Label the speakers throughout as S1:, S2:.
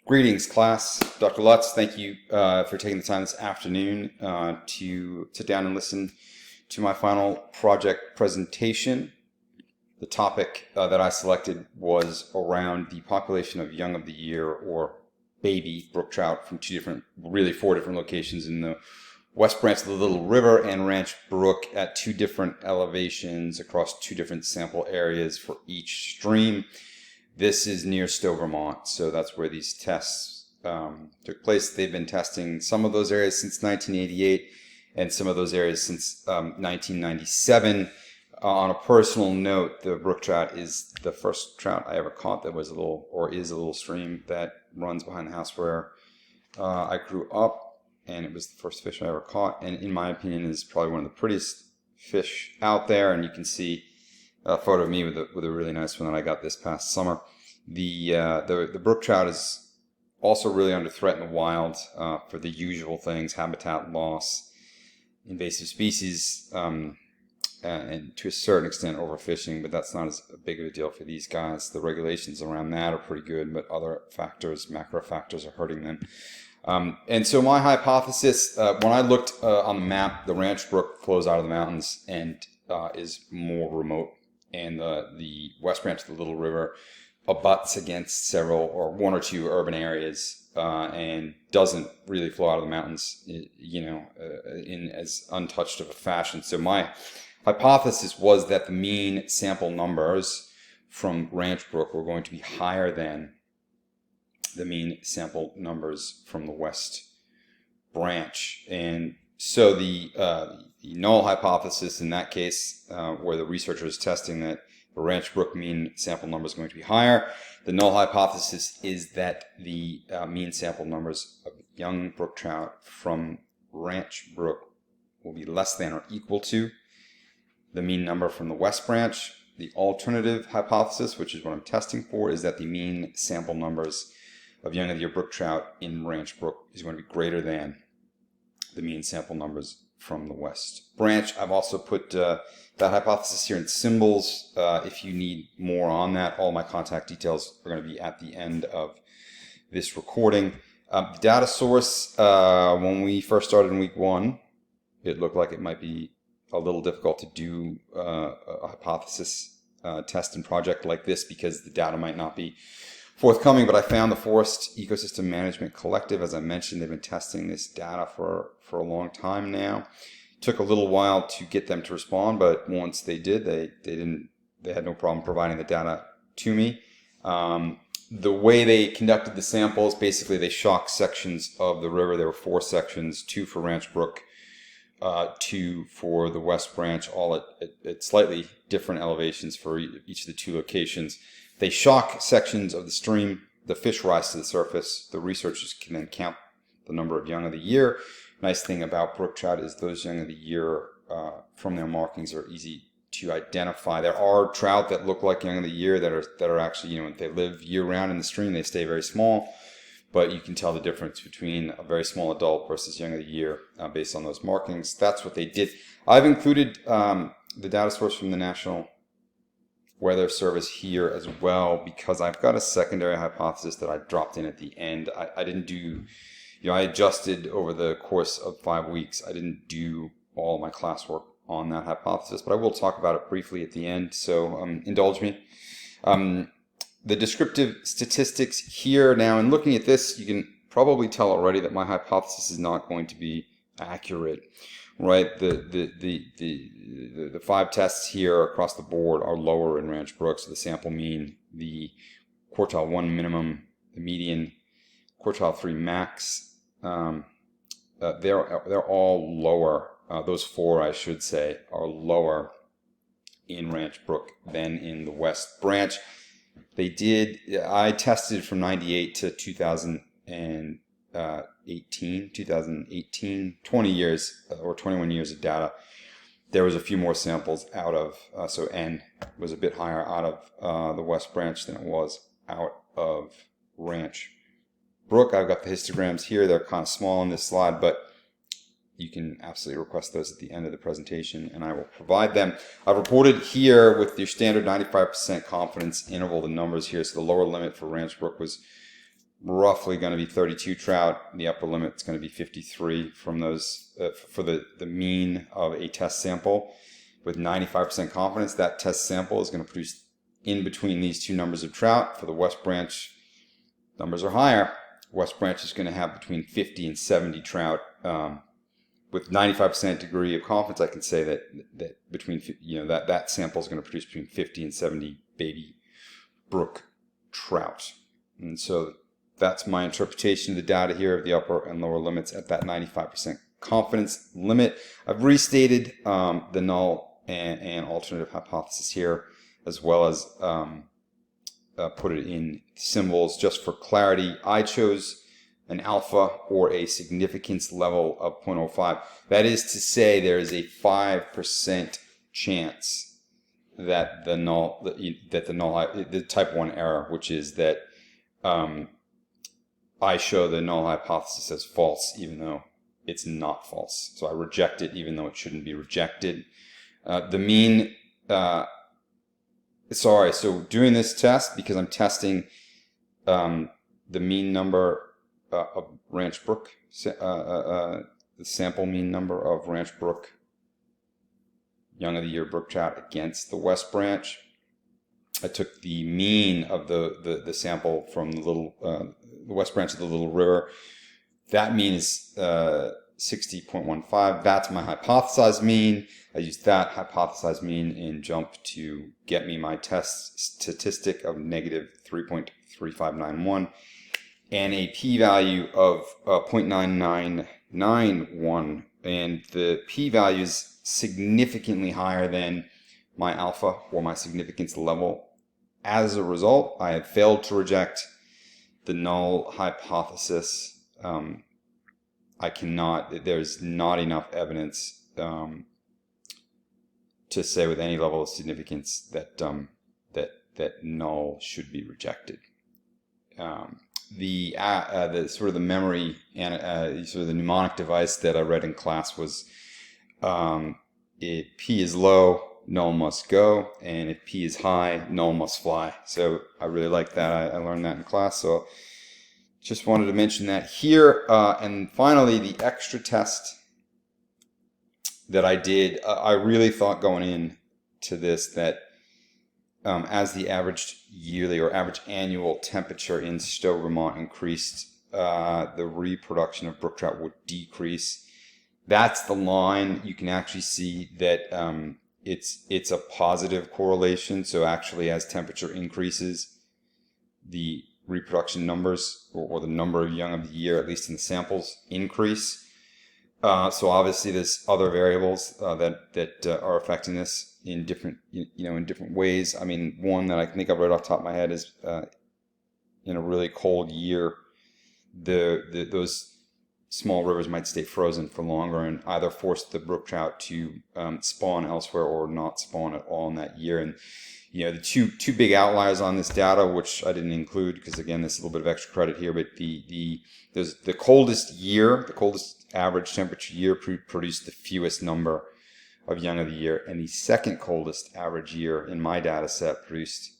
S1: Greetings, class. Dr. Lutz, thank you for taking the time this afternoon to sit down and listen to my final project presentation. The topic that I selected was around the population of young of the year, or baby, brook trout from four different locations in the West Branch of the Little River and Ranch Brook at two different elevations across two different sample areas for each stream. This is near Stowe, Vermont, so that's where these tests took place. They've been testing some of those areas since 1988 and some of those areas since 1997. On a personal note, the brook trout is the first trout I ever caught that was is a little stream that runs behind the house where I grew up, and it was the first fish I ever caught, and in my opinion is probably one of the prettiest fish out there. And you can see a photo of me with a really nice one that I got this past summer. The brook trout is also really under threat in the wild for the usual things: habitat loss, invasive species, and to a certain extent overfishing, but that's not as big of a deal for these guys. The regulations around that are pretty good, but other factors, macro factors, are hurting them. And so my hypothesis, when I looked on the map, the Ranch Brook flows out of the mountains and is more remote, and the West Branch of the Little River abuts against one or two urban areas, and doesn't really flow out of the mountains, in as untouched of a fashion. So my hypothesis was that the mean sample numbers from Ranch Brook were going to be higher than the mean sample numbers from the West Branch. And so the null hypothesis in that case, where the researcher is testing that the Ranch Brook mean sample number is going to be higher, the null hypothesis is that the mean sample numbers of young brook trout from Ranch Brook will be less than or equal to the mean number from the West Branch. The alternative hypothesis, which is what I'm testing for, is that the mean sample numbers of young of the year brook trout in Ranch Brook is going to be greater than the mean sample numbers from the West Branch. I've also put that hypothesis here in symbols. If you need more on that, all my contact details are going to be at the end of this recording. The data source, when we first started in week 1, it looked like it might be a little difficult to do a hypothesis test and project like this because the data might not be forthcoming, but I found the Forest Ecosystem Management Collective. As I mentioned, they've been testing this data for a long time now. It took a little while to get them to respond, but once they did, they had no problem providing the data to me. The way they conducted the samples, basically they shocked sections of the river. There were 4 sections, 2 for Ranch Brook, 2 for the West Branch, all at slightly different elevations for each of the 2 locations. They shock sections of the stream. The fish rise to the surface. The researchers can then count the number of young of the year. Nice thing about brook trout is those young of the year from their markings are easy to identify. There are trout that look like young of the year that are actually, if they live year round in the stream, they stay very small. But you can tell the difference between a very small adult versus young of the year based on those markings. That's what they did. I've included the data source from the National Weather Service here as well, because I've got a secondary hypothesis that I dropped in at the end. I didn't do, I adjusted over the course of 5 weeks. I didn't do all my classwork on that hypothesis, but I will talk about it briefly at the end, so indulge me. The descriptive statistics here now, and looking at this, you can probably tell already that my hypothesis is not going to be accurate. Right, the 5 tests here across the board are lower in Ranch Brook. So the sample mean, the quartile 1 minimum, the median, quartile 3 max, they're all lower. Those 4, I should say, are lower in Ranch Brook than in the West Branch. I tested from 98 to 2018, 20 years or 21 years of data. There was a few more samples out of, so N was a bit higher out of the West Branch than it was out of Ranch Brook. I've got the histograms here. They're kind of small on this slide, but you can absolutely request those at the end of the presentation, and I will provide them. I've reported here with your standard 95% confidence interval the numbers here. So the lower limit for Ranch Brook was roughly going to be 32 trout. The upper limit is going to be 53 from those for the mean of a test sample. With 95% confidence, that test sample is going to produce in between these two numbers of trout. For the West Branch, numbers are higher. West Branch is going to have between 50 and 70 trout. With 95% degree of confidence, I can say that between that sample is going to produce between 50 and 70 baby brook trout. And so that's my interpretation of the data here of the upper and lower limits at that 95% confidence limit. I've restated the null and alternative hypothesis here, as well as put it in symbols just for clarity. I chose an alpha or a significance level of 0.05. That is to say, there is a 5% chance that the type 1 error, which is that I show the null hypothesis as false, even though it's not false. So I reject it, even though it shouldn't be rejected. The mean, so doing this test, because I'm testing the mean number of Ranch Brook, the sample mean number of Ranch Brook Young of the Year brook trout against the West Branch. I took the mean of the sample from the West Branch of the Little River. That mean is 60.15. That's my hypothesized mean. I used that hypothesized mean in JUMP to get me my test statistic of negative 3.3591 and a p-value of 0.9991. And the p-value is significantly higher than my alpha or my significance level. As a result, I have failed to reject the null hypothesis. There's not enough evidence to say with any level of significance that that null should be rejected. The sort of the memory and sort of the mnemonic device that I read in class was if P is low, null must go, and if P is high, null must fly. So I really like that. I learned that in class, so just wanted to mention that here. And finally, the extra test that I did, I really thought going in to this that as the average yearly or average annual temperature in Stowe, Vermont increased, the reproduction of brook trout would decrease. That's the line. You can actually see that it's a positive correlation. So actually, as temperature increases, the reproduction numbers or the number of young of the year, at least in the samples, increase. So obviously, there's other variables that are affecting this in different in different ways. I mean, one that I think of right off the top of my head is in a really cold year, those small rivers might stay frozen for longer and either force the brook trout to spawn elsewhere or not spawn at all in that year. And the two big outliers on this data, which I didn't include because again, there's a little bit of extra credit here, but there's the coldest year, the coldest average temperature year produced the fewest number of young of the year, and the second coldest average year in my data set produced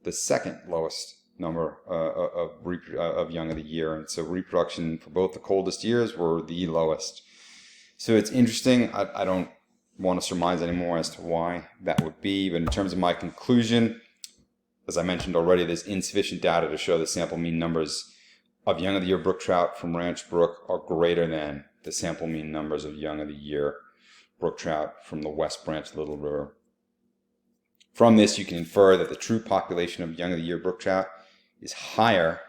S1: the second lowest number of young of the year. And so reproduction for both the coldest years were the lowest. So it's interesting. I don't want to surmise anymore as to why that would be, but in terms of my conclusion, as I mentioned already, there's insufficient data to show the sample mean numbers of young of the year brook trout from Ranch Brook are greater than the sample mean numbers of young of the year brook trout from the West Branch of the Little River. From this, you can infer that the true population of young of the year brook trout is higher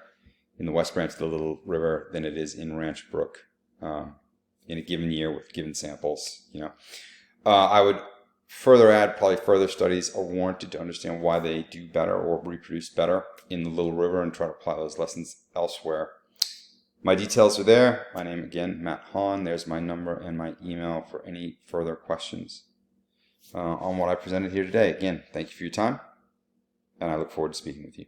S1: in the West Branch of the Little River than it is in Ranch Brook in a given year with given samples. I would further add probably further studies are warranted to understand why they do better or reproduce better in the Little River and try to apply those lessons elsewhere. My details are there. My name again, Matt Hahn. There's my number and my email for any further questions on what I presented here today. Again, thank you for your time, and I look forward to speaking with you.